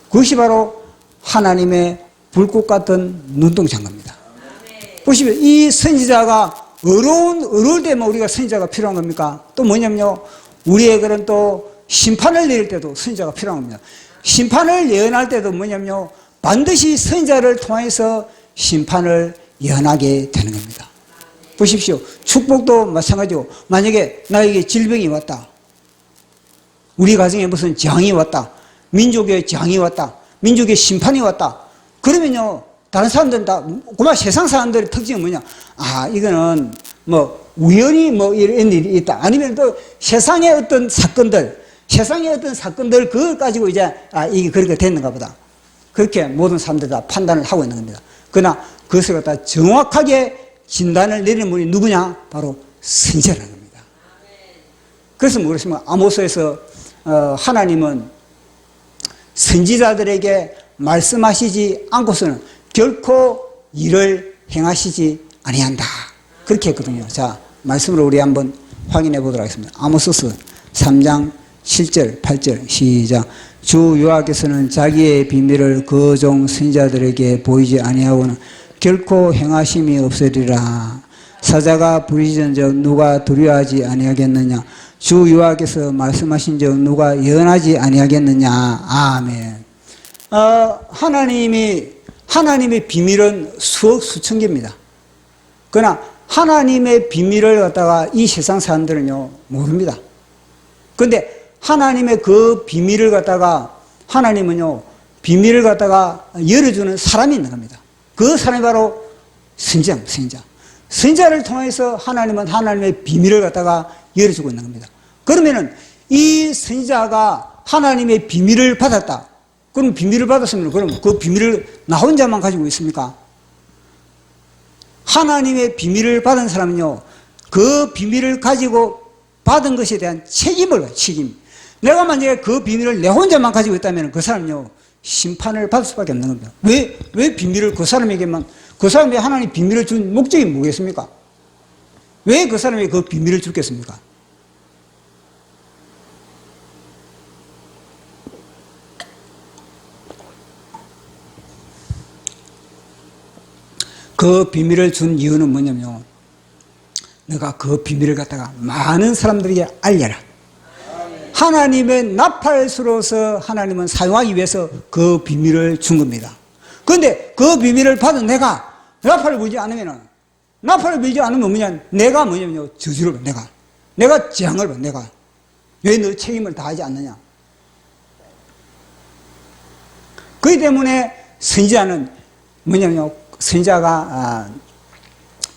그것이 바로 하나님의 불꽃 같은 눈동자인 겁니다. 보시면 이 선지자가 어려울 때만 우리가 선지자가 필요한 겁니까? 또 뭐냐면요, 우리의 그런 또 심판을 내릴 때도 선지자가 필요한 겁니다. 심판을 예언할 때도 뭐냐면요, 반드시 선지자를 통해서 심판을 예언하게 되는 겁니다. 보십시오. 축복도 마찬가지고, 만약에 나에게 질병이 왔다, 우리 가정에 무슨 재앙이 왔다, 민족의 재앙이 왔다, 민족의 심판이 왔다, 그러면요 다른 사람들은 다 그만 세상 사람들의 특징은 뭐냐, 아 이거는 뭐 우연히 뭐 이런 일이 있다, 아니면 또 세상의 어떤 사건들 그걸 가지고 이제 이게 그렇게 됐는가 보다, 그렇게 모든 사람들이 다 판단을 하고 있는 겁니다. 그러나 그것을 갖다 정확하게 진단을 내리는 분이 누구냐? 바로 선지자라는 겁니다. 그래서 뭐랬습니까? 아모스에서 하나님은 선지자들에게 말씀하시지 않고서는 결코 일을 행하시지 아니한다, 그렇게 했거든요. 자, 말씀으로 우리 한번 확인해 보도록 하겠습니다. 아모스서 3장 7절 8절 시작. 주 여호와께서는 자기의 비밀을 그 종 선지자들에게 보이지 아니하고는 결코 행하심이 없으리라. 사자가 부르짖은즉 누가 두려워하지 아니하겠느냐? 주 여호와께서 말씀하신즉 누가 예언하지 아니하겠느냐? 아멘. 하나님의 비밀은 수천 개입니다. 그러나 하나님의 비밀을 갖다가 이 세상 사람들은요 모릅니다. 그런데 하나님의 그 비밀을 갖다가 하나님은요 비밀을 갖다가 열어주는 사람이 있는 겁니다. 그 사람이 바로 선지자. 선지자를 통해서 하나님은 하나님의 비밀을 갖다가 열어주고 있는 겁니다. 그러면은 이 선지자가 하나님의 비밀을 받았다. 그럼 비밀을 받았으면 그럼 그 비밀을 나 혼자만 가지고 있습니까? 하나님의 비밀을 받은 사람은요 그 비밀을 가지고 받은 것에 대한 책임. 내가 만약에 그 비밀을 내 혼자만 가지고 있다면 그 사람은요 심판을 받을 수밖에 없는 겁니다. 왜 비밀을 그 사람에게만, 그 사람이 하나님 비밀을 준 목적이 뭐겠습니까? 왜 그 사람에게 그 비밀을 주겠습니까? 그 비밀을 준 이유는 뭐냐면요, 내가 그 비밀을 갖다가 많은 사람들에게 알려라. 하나님의 나팔수로서 하나님은 사용하기 위해서 그 비밀을 준 겁니다. 그런데 그 비밀을 받은 내가 나팔을 불지 않으면 뭐냐, 내가 뭐냐면요 저주를 봐. 내가 재앙을 봐. 내가 왜 너 책임을 다하지 않느냐. 그렇기 때문에 선지자는 뭐냐면요, 선지자가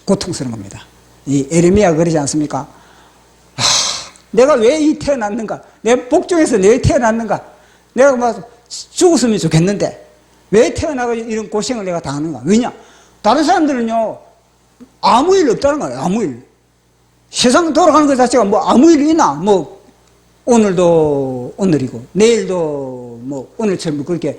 고통스러운 겁니다. 이 에레미야가 그러지 않습니까? 내가 왜 이 태어났는가? 내 복중에서 왜 태어났는가? 내가 막 죽었으면 좋겠는데 왜 태어나가지고 이런 고생을 내가 당하는가? 왜냐? 다른 사람들은요 아무 일 없다는 거예요. 아무 일. 세상 돌아가는 것 자체가 뭐 아무 일이 있나? 뭐 오늘도 오늘이고 내일도 뭐 오늘처럼 그렇게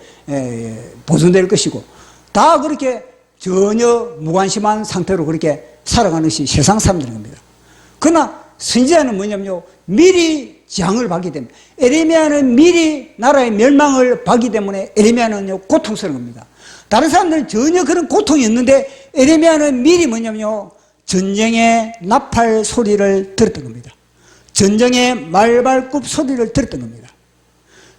보존될 것이고 다 그렇게 전혀 무관심한 상태로 그렇게 살아가는 것이 세상 사람들인 겁니다. 그러나 선지자는 뭐냐면요 미리 재앙을 받기 때문에, 에레미야는 미리 나라의 멸망을 받기 때문에 에레미야는요 고통스러운 겁니다. 다른 사람들은 전혀 그런 고통이 없는데 에레미야는 미리 뭐냐면요 전쟁의 나팔 소리를 들었던 겁니다. 전쟁의 말발굽 소리를 들었던 겁니다.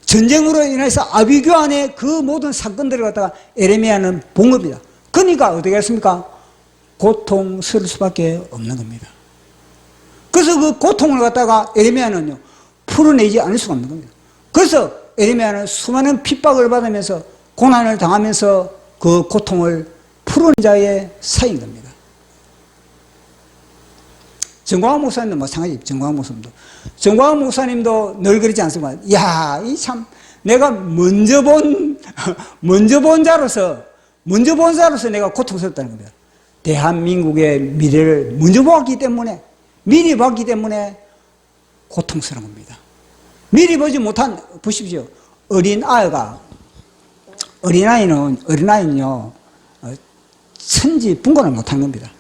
전쟁으로 인해서 아비교 안에 그 모든 사건들을 갖다가 에레미야는 본 겁니다. 그러니까 어떻게 했습니까? 고통스러울 수밖에 없는 겁니다. 그래서 그 고통을 갖다가 에레미야는요, 풀어내지 않을 수가 없는 겁니다. 그래서 에레미야는 수많은 핍박을 받으면서 고난을 당하면서 그 고통을 풀어낸 자의 사인 겁니다. 정광훈 목사님도 마찬가지예요. 정광훈 목사님도 늘 그러지 않습니까? 야, 이 참 내가 먼저 본 자로서 내가 고통스럽다는 겁니다. 대한민국의 미래를 먼저 보았기 때문에, 미리 봤기 때문에 고통스러운 겁니다. 미리 보지 못한, 보십시오. 어린아이는요, 천지분간을 못한 겁니다.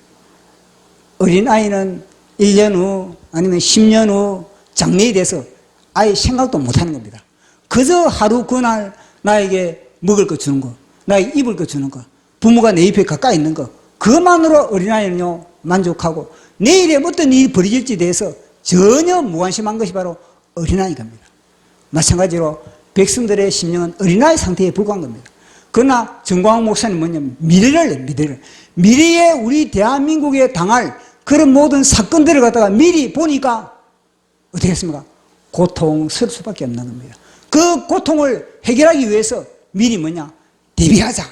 어린아이는 1년 후, 아니면 10년 후 장래에 대해서 아예 생각도 못하는 겁니다. 그저 하루 그날 나에게 먹을 거 주는 거, 나에게 입을 거 주는 거, 부모가 내 옆에 가까이 있는 거, 그것만으로 어린아이는요, 만족하고 내일에 어떤 일이 벌어질지에 대해서 전혀 무관심한 것이 바로 어린아이 겁니다. 마찬가지로 백성들의 심령은 어린아이 상태에 불과한 겁니다. 그러나 정광훈 목사님 뭐냐면 미래에 우리 대한민국에 당할 그런 모든 사건들을 갖다가 미리 보니까 어떻게 했습니까? 고통스러울 수밖에 없는 겁니다. 그 고통을 해결하기 위해서 미리 뭐냐? 대비하자.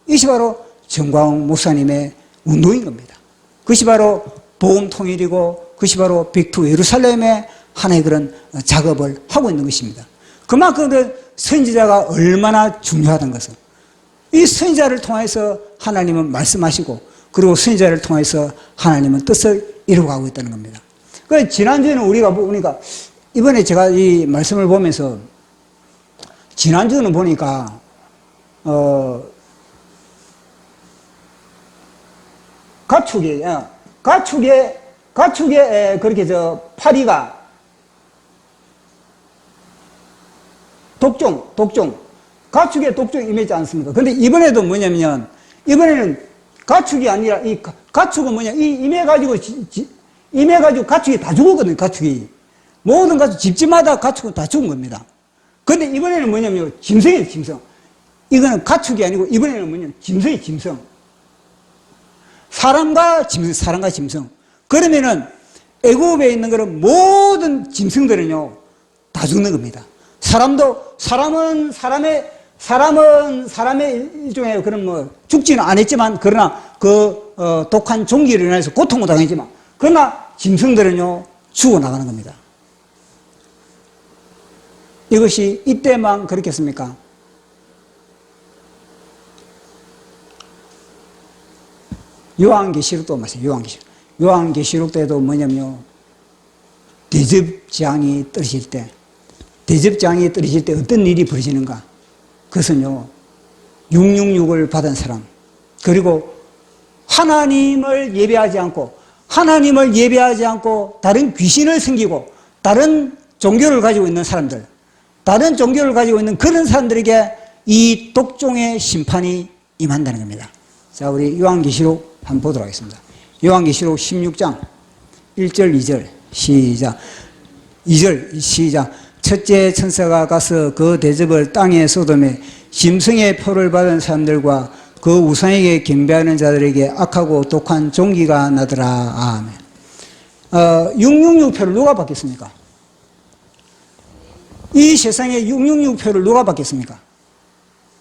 이것이 바로 정광훈 목사님의 운동인 겁니다. 그것이 바로 복음통일이고 그것이 바로 백투 예루살렘의 하나의 그런 작업을 하고 있는 것입니다. 그만큼 그 선지자가 얼마나 중요하다는 것은 이 선지자를 통해서 하나님은 말씀하시고 그리고 선지자를 통해서 하나님은 뜻을 이루어가고 있다는 겁니다. 그래서 지난주에는 우리가 보니까 이번에 제가 이 말씀을 보면서 지난주는 보니까 가축에 그렇게 파리가 가축의 독종이 임했지 않습니까? 근데 이번에도 뭐냐면, 이번에는 가축이 아니라, 이 가축은 뭐냐, 임해가지고 가축이 다 죽었거든요, 가축이. 모든 가축, 집집마다 가축은 다 죽은 겁니다. 근데 이번에는 뭐냐면, 짐승이에요, 짐승. 이거는 가축이 아니고, 이번에는 뭐냐면, 짐승이에요, 짐승. 사람과 짐승. 그러면은, 애굽에 있는 그런 모든 짐승들은요, 다 죽는 겁니다. 사람은 사람의 일종의 그런 죽지는 않았지만, 그러나 독한 종기를 인해서 고통을 당했지만, 그러나 짐승들은요, 죽어나가는 겁니다. 이것이 이때만 그렇겠습니까? 요한계시록도 마찬가지예요. 요한계시록 때도 뭐냐면요, 대접장이 떨어질 때 어떤 일이 벌어지는가? 그것은요, 666을 받은 사람, 그리고 하나님을 예배하지 않고 다른 귀신을 섬기고 다른 종교를 가지고 있는 사람들, 다른 종교를 가지고 있는 그런 사람들에게 이 독종의 심판이 임한다는 겁니다. 자, 우리 요한계시록 한번 보도록 하겠습니다. 요한계시록 16장 1절 2절 시작. 2절 시작. 첫째 천사가 가서 그 대접을 땅에 쏟음에 짐승의 표를 받은 사람들과 그 우상에게 경배하는 자들에게 악하고 독한 종기가 나더라. 아멘. 666표를 누가 받겠습니까? 이 세상에 666표를 누가 받겠습니까?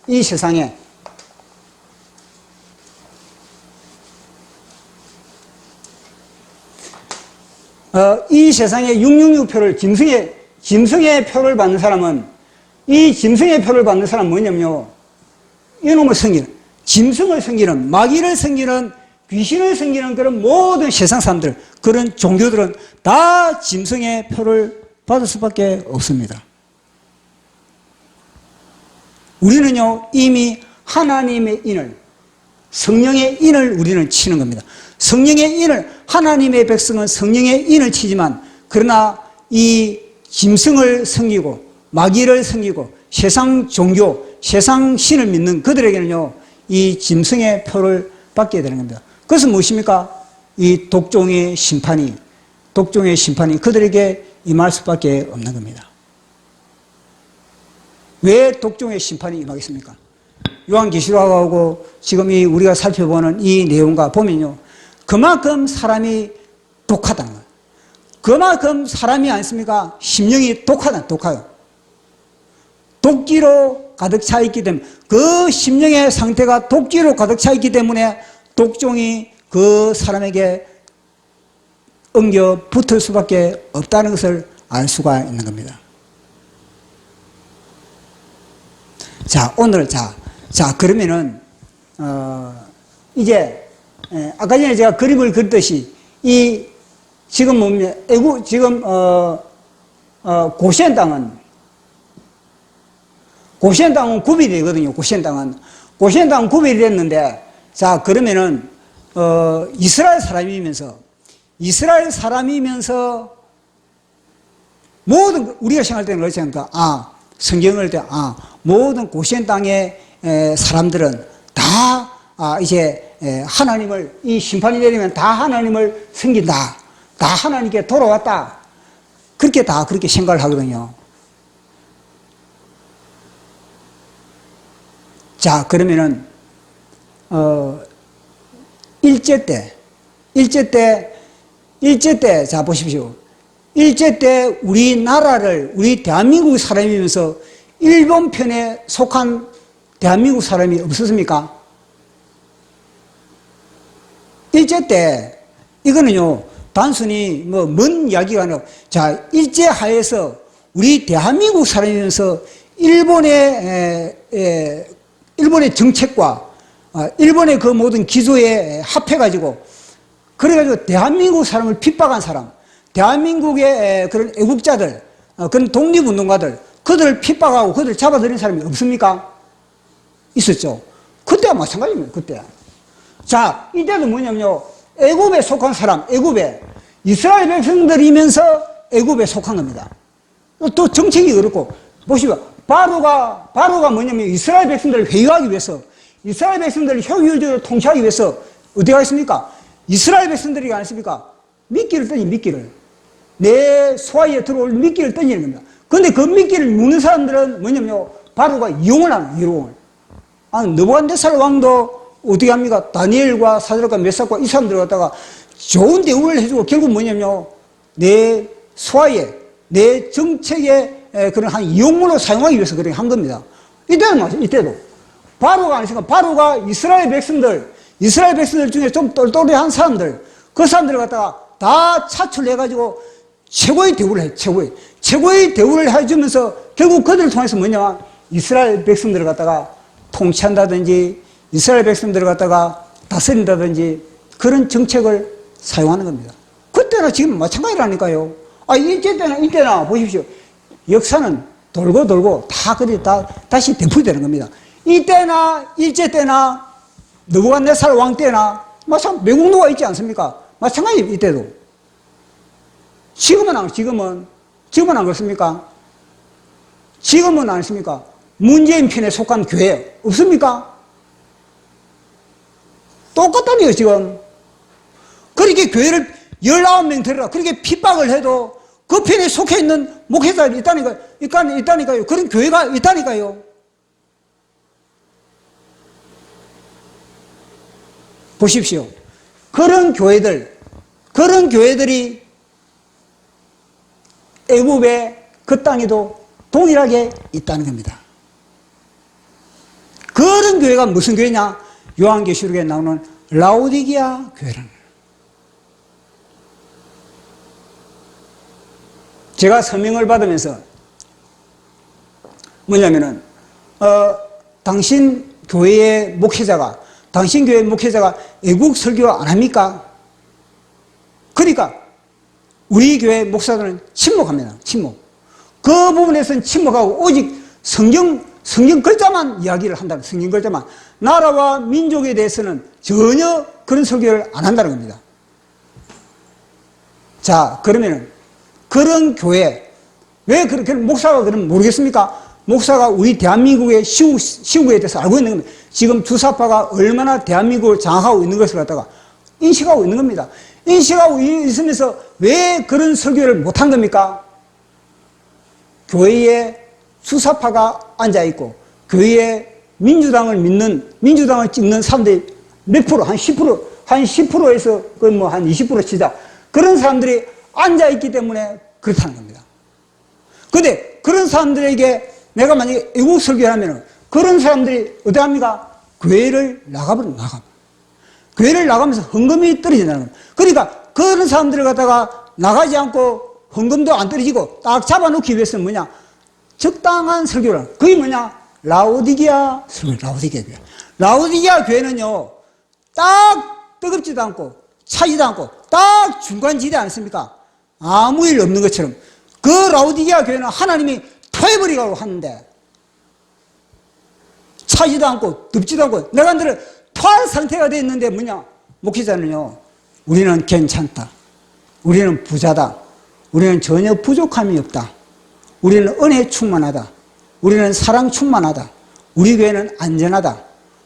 이 세상에 이 세상에 666표를 짐승의 표를 받는 사람은, 이 짐승의 표를 받는 사람은 뭐냐면요, 이놈을 섬기는, 짐승을 섬기는, 마귀를 섬기는, 귀신을 섬기는 그런 모든 세상 사람들, 그런 종교들은 다 짐승의 표를 받을 수밖에 없습니다. 우리는요, 이미 하나님의 인을, 성령의 인을 우리는 치는 겁니다. 성령의 인을, 하나님의 백성은 성령의 인을 치지만, 그러나 이 짐승을 섬기고 마귀를 섬기고 세상 종교, 세상 신을 믿는 그들에게는요, 이 짐승의 표를 받게 되는 겁니다. 그것은 무엇입니까? 이 독종의 심판이 그들에게 임할 수밖에 없는 겁니다. 왜 독종의 심판이 임하겠습니까? 요한계시록하고 지금 우리가 살펴보는 이 내용과 보면요, 그만큼 사람이 독하다는 거예요. 그만큼 사람이 아니습니까? 심령이 독하요. 독기로 가득 차 있기 때문에, 그 심령의 상태가 독기로 가득 차 있기 때문에 독종이 그 사람에게 엉겨 붙을 수밖에 없다는 것을 알 수가 있는 겁니다. 자, 오늘, 그러면은, 이제, 아까 전에 제가 그림을 그렸듯이, 지금 뭡니까? 고시엔 땅은 구별이 되거든요. 고시엔 땅은 구별이 됐는데, 자, 그러면은, 이스라엘 사람이면서, 모든, 우리가 생각할 때는 그렇지 않습니까? 성경을 때, 모든 고시엔 땅의 사람들은 다, 이제, 하나님을, 이 심판이 내리면 다 하나님을 섬긴다. 다 하나님께 돌아왔다. 그렇게 생각을 하거든요. 자, 그러면은, 일제 때, 자, 보십시오. 일제 때 우리 대한민국 사람이면서 일본 편에 속한 대한민국 사람이 없었습니까? 일제 때, 이거는요, 단순히 먼 이야기가 아니라, 자, 일제 하에서 우리 대한민국 사람이면서 일본의 정책과 일본의 그 모든 기조에 합해가지고, 그래가지고 대한민국 사람을 핍박한 사람, 대한민국의 그런 애국자들, 그런 독립운동가들, 그들을 핍박하고 그들을 잡아들인 사람이 없습니까? 있었죠. 그때와 마찬가지입니다. 그때. 자, 이때도 뭐냐면요, 애굽에 속한 사람, 이스라엘 백성들이면서 애굽에 속한 겁니다. 또 정책이 그렇고, 보시면 바로가 뭐냐면 이스라엘 백성들을 회유하기 위해서, 이스라엘 백성들을 효율적으로 통치하기 위해서 어디 가 있습니까? 이스라엘 백성들이 아니십니까? 미끼를 내 소화에 들어올 미끼를 던지는 겁니다. 그런데 그 미끼를 묶는 사람들은 뭐냐면요, 바로가 이용을 하는 이용을. 느부갓네살 왕도 어떻게 합니까? 다니엘과 사드락과 메삭과 이 사람들 갖다가 좋은 대우를 해주고, 결국 뭐냐면요, 내 소화에, 내 정책에 그런 한 이용물로 사용하기 위해서 그렇게 한 겁니다. 이때도 바로가 아니니까, 바로가 이스라엘 백성들 중에 좀 똘똘한 사람들, 그 사람들을 갖다가 다 차출해가지고 최고의 대우를 해, 최고의 대우를 해주면서 결국 그들을 통해서 뭐냐, 이스라엘 백성들을 갖다가 통치한다든지, 이스라엘 백성들을 갖다가 다스린다든지, 그런 정책을 사용하는 겁니다. 그때나 지금 마찬가지라니까요. 이때나 보십시오. 역사는 돌고 다 다시 되풀이되는 겁니다. 이때나 일제 때나 느부갓네살 왕 때나 매국노가 있지 않습니까? 마찬가지입니다. 이때도. 지금은 안 그렇습니까? 지금은 안 있습니까? 문재인 편에 속한 교회 없습니까? 똑같다니요, 지금. 그렇게 교회를 19명 들어라, 그렇게 핍박을 해도 그 편에 속해 있는 목회자들이 있다니까요. 그런 교회가 있다니까요. 보십시오. 그런 교회들이 애굽의 그 땅에도 동일하게 있다는 겁니다. 그런 교회가 무슨 교회냐? 요한계시록에 나오는 라오디게아 교회라는 거예요. 제가 서명을 받으면서 뭐냐면은 당신 교회 목회자가 애국 설교 안 합니까? 그러니까 우리 교회 목사들은 침묵합니다. 그 부분에서는 침묵하고 오직 성경 글자만 이야기를 한다는, 성경 글자만. 나라와 민족에 대해서는 전혀 그런 설교를 안 한다는 겁니다. 자, 그러면은 그런 교회, 왜 그렇게 목사가 그러면 모르겠습니까? 목사가 우리 대한민국의 시국에 대해서 알고 있는 겁니다. 지금 주사파가 얼마나 대한민국을 장악하고 있는 것을 갖다가 인식하고 있는 겁니다. 인식하고 있으면서 왜 그런 설교를 못한 겁니까? 교회에 주사파가 앉아있고, 교회에 민주당을 찍는 사람들이 몇 프로, 한 10%에서 한 20% 치자. 그런 사람들이 앉아있기 때문에 그렇다는 겁니다. 근데 그런 사람들에게 내가 만약에 애국 설교를 하면 그런 사람들이 어떡합니까? 교회를 나가버려. 교회를 나가면서 헌금이 떨어진다는 겁니다. 그러니까 그런 사람들을 갖다가 나가지 않고 헌금도 안 떨어지고 딱 잡아놓기 위해서는 뭐냐? 적당한 설교를. 그게 뭐냐? 라오디게아 설교, 라오디게아 교회. 라오디게아 교회는요, 딱 뜨겁지도 않고 차지도 않고 딱 중간지대 않습니까? 아무 일 없는 것처럼. 그 라오디게아 교회는 하나님이 토해버리라고 하는데 차지도 않고 덥지도 않고 내가 토할 상태가 되어 있는데 뭐냐? 목회자는요, 우리는 괜찮다. 우리는 부자다. 우리는 전혀 부족함이 없다. 우리는 은혜 충만하다. 우리는 사랑 충만하다. 우리 교회는 안전하다.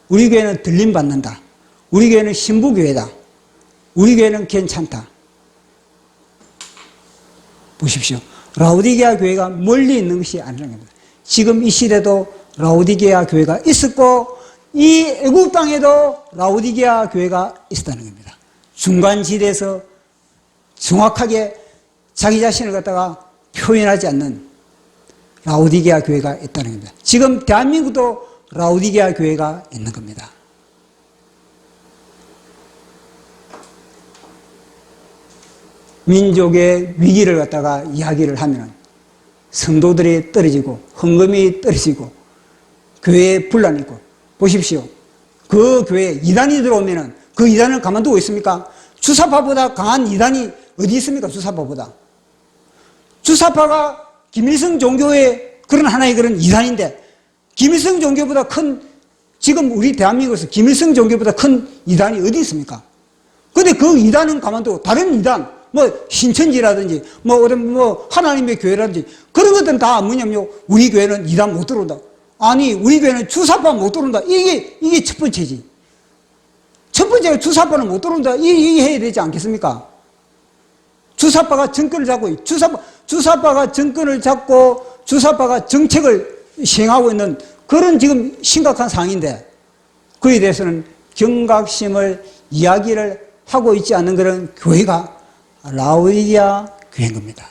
우리 교회는 들림받는다. 우리 교회는 신부교회다. 우리 교회는 괜찮다. 보십시오. 라오디게아 교회가 멀리 있는 것이 아니라는 겁니다. 지금 이 시대도 라오디게아 교회가 있었고 이 애국 땅에도 라오디게아 교회가 있었다는 겁니다. 중간지대에서 정확하게 자기 자신을 갖다가 표현하지 않는 라오디게아 교회가 있다는 겁니다. 지금 대한민국도 라오디게아 교회가 있는 겁니다. 민족의 위기를 갖다가 이야기를 하면 성도들이 떨어지고 헌금이 떨어지고 교회에 분란이 있고 보십시오. 그 교회에 이단이 들어오면 그 이단을 가만두고 있습니까? 주사파보다 강한 이단이 어디 있습니까? 주사파보다. 주사파가 김일성 종교의 그런 하나의 그런 이단인데 김일성 종교보다 큰 지금 우리 대한민국에서 김일성 종교보다 큰 이단이 어디 있습니까? 근데 그 이단은 가만두고 다른 이단 뭐 신천지라든지 뭐 하나님의 교회라든지 그런 것들은 다 뭐냐면요, 우리 교회는 이단 못 들어온다. 아니 우리 교회는 주사파 못 들어온다. 이게 첫 번째지. 첫 번째가 주사파는 못 들어온다. 이게 해야 되지 않겠습니까? 주사파가 정권을 잡고 주사파가 정권을 잡고 주사파가 정책을 시행하고 있는 그런 지금 심각한 상황인데 그에 대해서는 경각심을 이야기를 하고 있지 않는 그런 교회가 라오디게아 교회인 겁니다.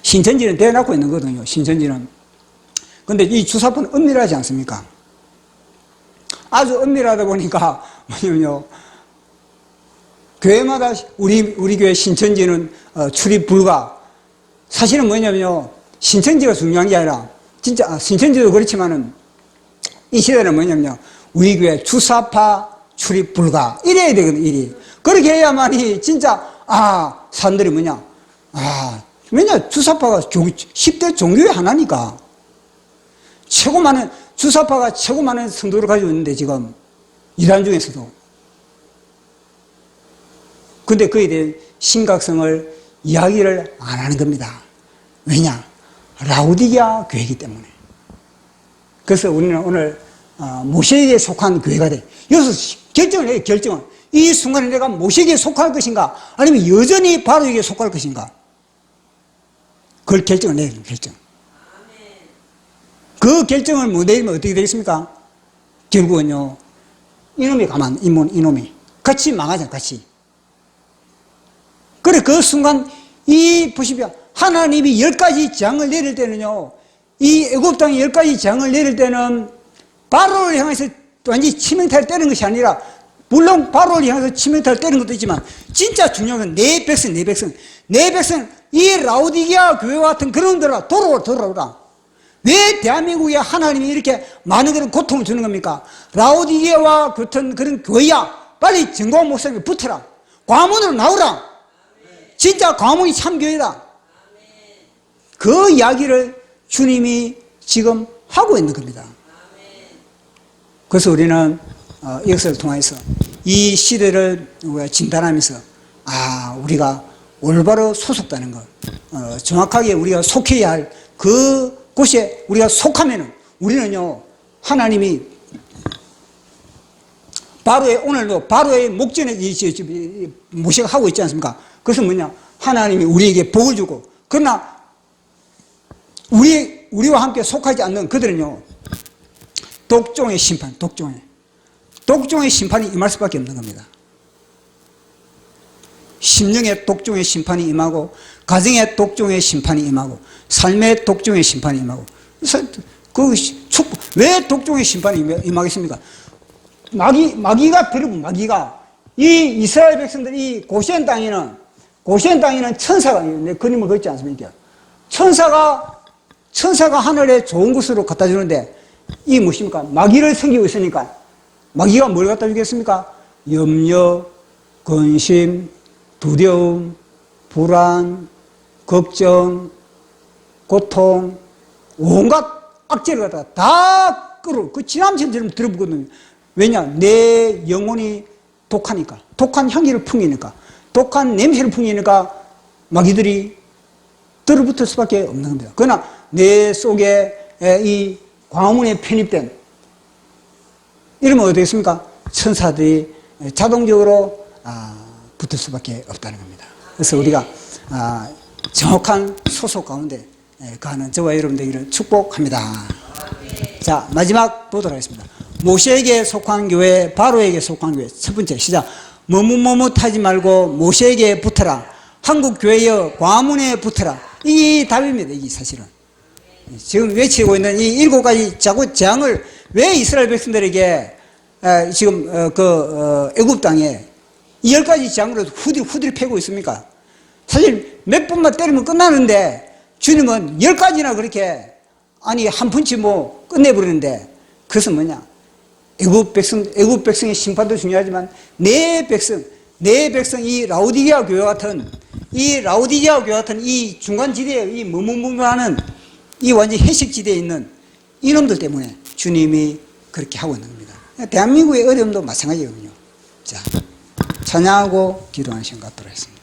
신천지는 대놓고 있는 거거든요. 신천지는. 근데 이 주사파는 은밀하지 않습니까? 아주 은밀하다 보니까 뭐냐면요, 교회마다 우리 교회 신천지는 출입 불가. 사실은 뭐냐면요, 신천지가 중요한 게 아니라 진짜 신천지도 그렇지만은 이 시대는 뭐냐면요, 우리 교회 주사파 출입 불가 이래야 되거든요. 이리 그렇게 해야만이 진짜 사람들이 뭐냐, 왜냐 주사파가 10대 종교의 하나니까 주사파가 최고 많은 성도를 가지고 있는데 지금 이단 중에서도. 근데 그에 대한 심각성을 이야기를 안 하는 겁니다. 왜냐? 라오디게아 교회이기 때문에. 그래서 우리는 오늘 모세에게 속한 교회가 돼. 여기서 결정을 해요. 결정을. 이 순간에 내가 모세에게 속할 것인가 아니면 여전히 바로에게 속할 것인가, 그걸 결정을 내야 돼요. 결정. 그 결정을 못 내리면 어떻게 되겠습니까? 결국은요, 이놈이 같이 망하잖아. 같이. 그래 그 순간 보십시오. 하나님이 10가지 재앙을 내릴 때는요, 이 애굽 땅에 10가지 재앙을 내릴 때는 바로를 향해서 완전히 치명타를 때리는 것이 아니라, 물론 바로를 향해서 치명타를 때리는 것도 있지만 진짜 중요한 건 내 백성 이 라오디게아 교회와 같은 그런 데로 돌아오라. 왜 대한민국에 하나님이 이렇게 많은 그런 고통을 주는 겁니까? 라오디게아와 같은 그런 교회야, 빨리 정광 목사님이 붙어라. 과문으로 나오라. 진짜 과문이 참교회다. 그 이야기를 주님이 지금 하고 있는 겁니다. 그래서 우리는 역사를 통해서 이 시대를 우리가 진단하면서 우리가 올바로 소속되는 것, 정확하게 우리가 속해야 할 그곳에 우리가 속하면은 우리는요, 하나님이 오늘도 바로의 목전에 모세가 하고 있지 않습니까? 그래서 뭐냐, 하나님이 우리에게 복을 주고, 그러나 우리와 함께 속하지 않는 그들은요, 독종의 심판, 독종의 심판이 임할 수밖에 없는 겁니다. 심령의 독종의 심판이 임하고, 가정의 독종의 심판이 임하고, 삶의 독종의 심판이 임하고. 왜 독종의 심판이 임하겠습니까? 마귀가 들어본 마귀가 이 이스라엘 백성들 이 고시엔 땅에는 천사가 내 그림을 그렸지 않습니까? 천사가 하늘에 좋은 것으로 갖다 주는데 이 무엇입니까? 마귀를 섬기고 있으니까 마귀가 뭘 갖다 주겠습니까? 염려, 근심, 두려움, 불안, 걱정, 고통, 온갖 악재를 갖다가 다 끌어 그 지남천처럼 들어보거든요. 왜냐? 내 영혼이 독하니까, 독한 향기를 풍기니까, 독한 냄새를 풍기니까 마귀들이 들어붙을 수밖에 없는 겁니다. 그러나 내 속에 이 광화문에 편입된 이러면 어떻게 됐습니까? 천사들이 자동적으로 붙을 수밖에 없다는 겁니다. 그래서 우리가 정확한 소속 가운데 가는 저와 여러분 되기를 축복합니다. 자, 마지막 보도록 하겠습니다. 모세에게 속한 교회, 바로에게 속한 교회. 첫 번째, 시작. 머뭇머뭇하지 말고 모세에게 붙어라. 한국 교회여 광화문에 붙어라. 이게 답입니다. 이게 사실은 지금 외치고 있는 이 7가지 자꾸 재앙을 왜 이스라엘 백성들에게 지금 애굽 땅에 이 10가지 재앙으로 후딜 패고 있습니까? 사실 몇 번만 때리면 끝나는데 주님은 10가지나 그렇게 한 펀치 끝내버리는데 그것은 뭐냐? 애굽 백성의 심판도 중요하지만 내 백성 이 라오디게아 교회 같은 이 중간 지대에 이 머뭇머뭇하는 이 완전 해식 지대에 있는 이놈들 때문에 주님이 그렇게 하고 있는 겁니다. 대한민국의 어려움도 마찬가지거든요. 자, 찬양하고 기도하는 시간 갖도록 하겠습니다.